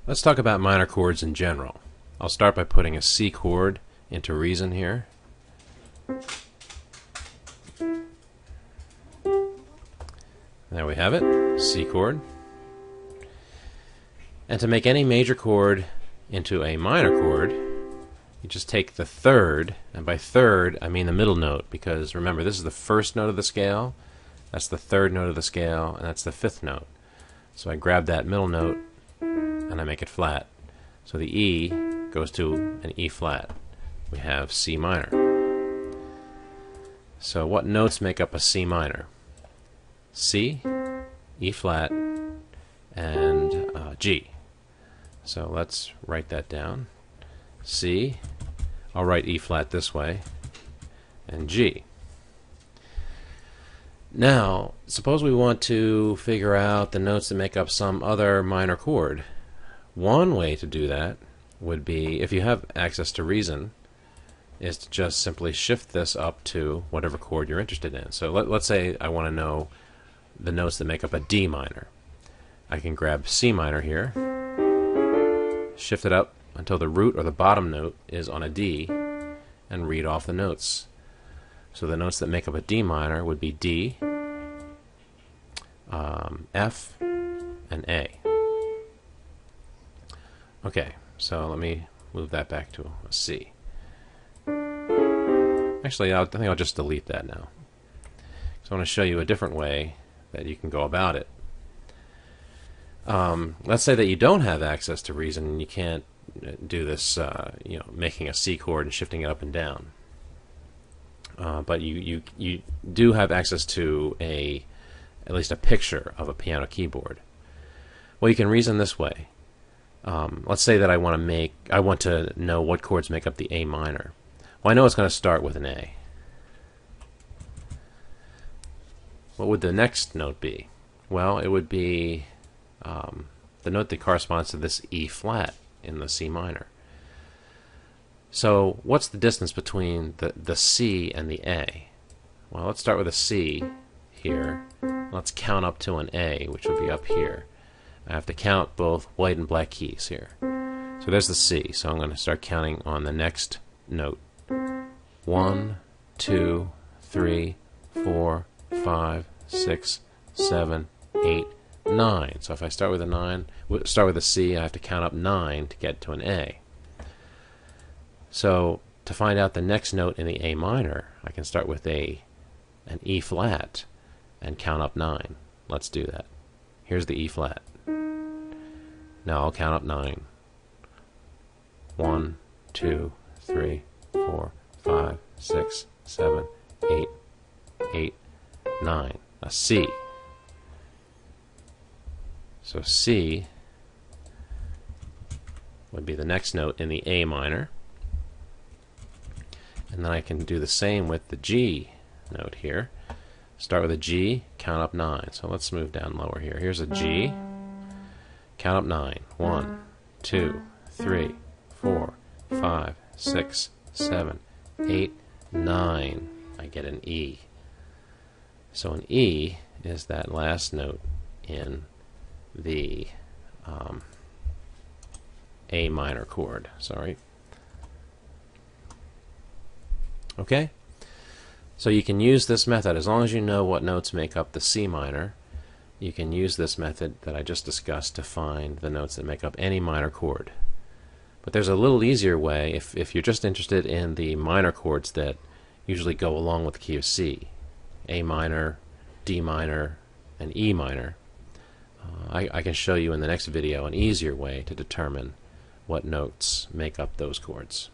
Let's talk about minor chords in general. I'll start by putting a C chord into Reason here. There we have it, C chord. And to make any major chord into a minor chord, you just take the third, and by third I mean the middle note, because remember, this is the first note of the scale, that's the third note of the scale, and that's the fifth note. So I grab that middle note and I make it flat. So the E goes to an E flat. We have C minor. So what notes make up a C minor? C, E flat, and G. So let's write that down. C, I'll write E flat this way, and G. Now, suppose we want to figure out the notes that make up some other minor chord. One way to do that would be, if you have access to Reason, is to just simply shift this up to whatever chord you're interested in. So let's say I want to know the notes that make up a D minor. I can grab C minor here, shift it up until the root or the bottom note is on a D, and read off the notes. So the notes that make up a D minor would be D, F, and A. Okay, so let me move that back to a C. Actually, I think I'll just delete that now. So I want to show you a different way that you can go about it. Let's say that you don't have access to Reason and you can't do this, making a C chord and shifting it up and down. But you do have access to at least a picture of a piano keyboard. Well, you can reason this way. Let's say that I want to know what chords make up the A minor. Well, I know it's going to start with an A. What would the next note be? Well, it would be the note that corresponds to this E flat in the C minor. So what's the distance between the C and the A? Well, let's start with a C here. Let's count up to an A, which would be up here. I have to count both white and black keys here. So there's the C. So I'm going to start counting on the next note. 1, 2, 3, 4, 5, 6, 7, 8, 9. So if I start with a C, I have to count up 9 to get to an A. So to find out the next note in the A minor, I can start with an E flat and count up 9. Let's do that. Here's the E flat. Now I'll count up 9. 1, 2, 3, 4, 5, 6, 7, 8, 8, 9. A C. So C would be the next note in the A minor. And then I can do the same with the G note here. Start with a G, count up 9. So let's move down lower here. Here's a G, count up 9. 1, 2, 3, 4, 5, 6, 7, 8, 9. I get an E. So an E is that last note in the A minor chord. Sorry. Okay? So you can use this method as long as you know what notes make up the C minor. You can use this method that I just discussed to find the notes that make up any minor chord. But there's a little easier way if you're just interested in the minor chords that usually go along with the key of C. A minor, D minor, and E minor. I can show you in the next video an easier way to determine what notes make up those chords.